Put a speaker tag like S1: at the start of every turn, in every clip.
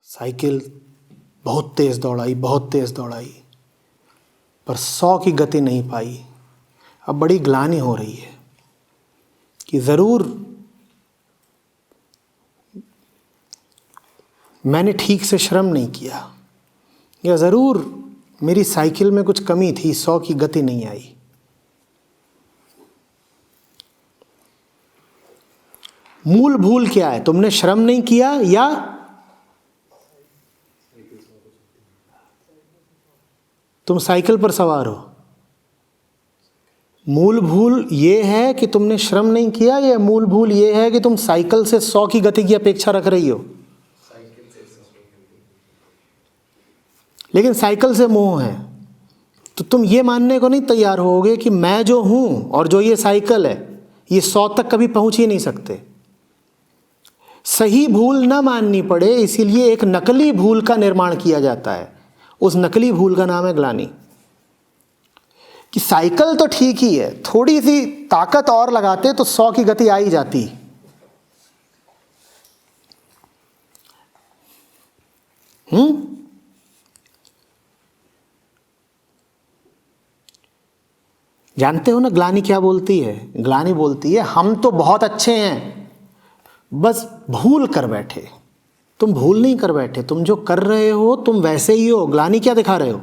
S1: Cycle बहुत तेज़ दौड़ाई पर 100 की गति नहीं पाई। अब बड़ी ग्लानि हो रही है कि ज़रूर मैंने ठीक से श्रम नहीं किया, या ज़रूर मेरी साइकिल में कुछ कमी थी, 100 की गति नहीं आई। मूल भूल क्या है? तुमने श्रम नहीं किया या तुम साइकिल पर सवार हो? मूल भूल ये है कि तुमने श्रम नहीं किया, या मूल भूल ये है कि तुम साइकिल से 100 की गति की अपेक्षा रख रही हो? लेकिन साइकिल से मोह है तो तुम ये मानने को नहीं तैयार होगे कि मैं जो हूं और जो ये साइकिल है ये 100 तक कभी पहुंच ही नहीं सकते। सही भूल ना माननी पड़े, इसीलिए एक नकली भूल का निर्माण किया जाता है। उस नकली भूल का नाम है ग्लानि। कि साइकिल तो ठीक ही है, थोड़ी सी ताकत और लगाते तो 100 की गति आ ही जाती। जानते हो ना ग्लानि क्या बोलती है? ग्लानि बोलती है हम तो बहुत अच्छे हैं, बस भूल कर बैठे। तुम भूल नहीं कर बैठे, तुम जो कर रहे हो तुम वैसे ही हो। ग्लानि क्या दिखा रहे हो?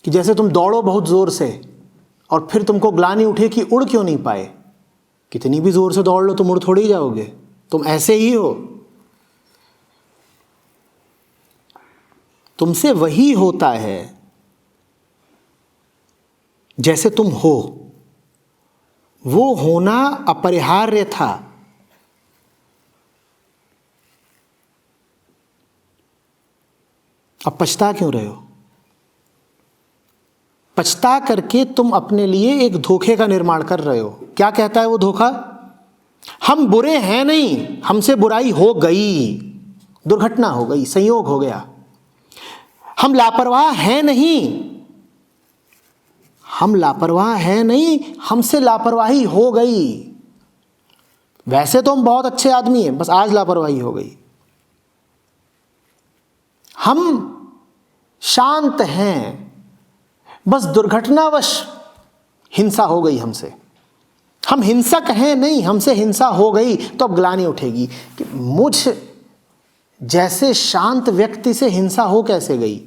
S1: कि जैसे तुम दौड़ो बहुत जोर से और फिर तुमको ग्लानि उठे कि उड़ क्यों नहीं पाए। कितनी भी जोर से दौड़ लो तुम उड़ थोड़ी जाओगे, तुम ऐसे ही हो। तुमसे वही होता है जैसे तुम हो। वो होना अपरिहार्य था। अब पछता क्यों रहे हो? पछता करके तुम अपने लिए एक धोखे का निर्माण कर रहे हो। क्या कहता है वो धोखा? हम बुरे हैं नहीं, हमसे बुराई हो गई, दुर्घटना हो गई, संयोग हो गया। हम लापरवाह हैं नहीं, हम लापरवाह हैं नहीं, हमसे लापरवाही हो गई। वैसे तो हम बहुत अच्छे आदमी हैं, बस आज लापरवाही हो गई। हम शांत हैं, बस दुर्घटनावश हिंसा हो गई हमसे। हम हिंसक हैं नहीं, हमसे हिंसा हो गई। तो अब ग्लानि उठेगी कि मुझ जैसे शांत व्यक्ति से हिंसा हो कैसे गई।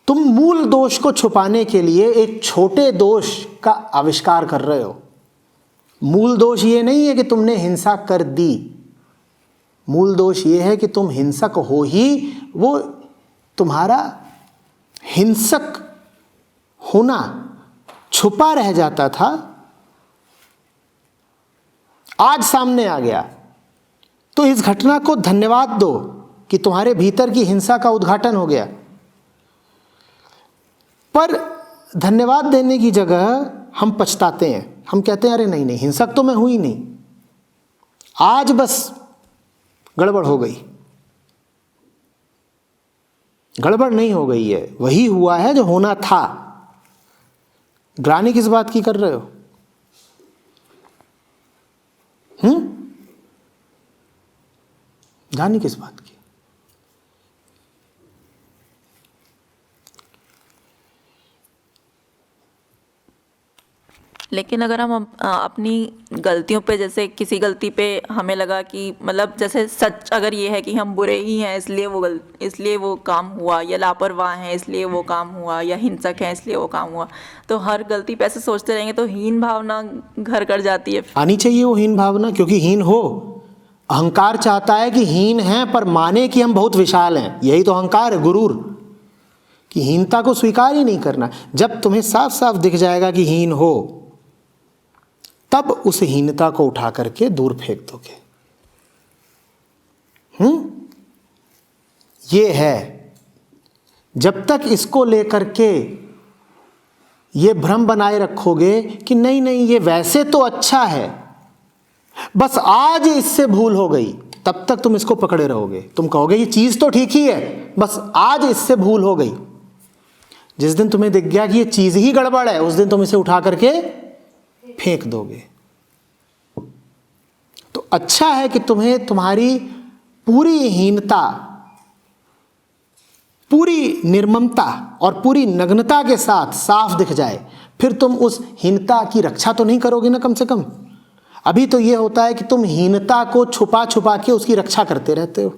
S1: तुम मूल दोष को छुपाने के लिए एक छोटे दोष का आविष्कार कर रहे हो। मूल दोष ये नहीं है कि तुमने हिंसा कर दी, मूल दोष ये है कि तुम हिंसक हो ही। वो तुम्हारा हिंसक होना छुपा रह जाता था, आज सामने आ गया। तो इस घटना को धन्यवाद दो कि तुम्हारे भीतर की हिंसा का उद्घाटन हो गया। पर धन्यवाद देने की जगह हम पछताते हैं। हम कहते हैं अरे नहीं नहीं, हिंसक तो मैं हुई नहीं, आज बस गड़बड़ हो गई। गड़बड़ नहीं हो गई है, वही हुआ है जो होना था। ग्लानि किस बात की कर रहे हो? ग्लानि किस बात की?
S2: लेकिन अगर हम अपनी गलतियों पे, जैसे किसी गलती पे हमें लगा कि मतलब जैसे सच अगर ये है कि हम बुरे ही हैं इसलिए वो काम हुआ, या लापरवाह हैं इसलिए वो काम हुआ, या हिंसक हैं इसलिए वो काम हुआ, तो हर गलती पे ऐसे सोचते रहेंगे तो हीन भावना घर कर जाती है।
S1: आनी चाहिए वो हीन भावना, क्योंकि हीन हो। अहंकार चाहता है कि हीन है पर माने कि हम बहुत विशाल हैं। यही तो अहंकार है, गुरूर, कि हीनता को स्वीकार ही नहीं करना। जब तुम्हें साफ साफ दिख जाएगा कि हीन हो, तब उस हीनता को उठा करके दूर फेंक दोगे। ये है, जब तक इसको लेकर के ये भ्रम बनाए रखोगे कि नहीं नहीं ये वैसे तो अच्छा है, बस आज इससे भूल हो गई, तब तक तुम इसको पकड़े रहोगे। तुम कहोगे ये चीज तो ठीक ही है, बस आज इससे भूल हो गई। जिस दिन तुम्हें दिख गया कि ये चीज ही गड़बड़ है, उस दिन तुम इसे उठा करके फेंक दोगे। तो अच्छा है कि तुम्हें तुम्हारी पूरी हीनता, पूरी निर्ममता और पूरी नग्नता के साथ साफ दिख जाए, फिर तुम उस हीनता की रक्षा तो नहीं करोगे ना। कम से कम अभी तो ये होता है कि तुम हीनता को छुपा छुपा के उसकी रक्षा करते रहते हो।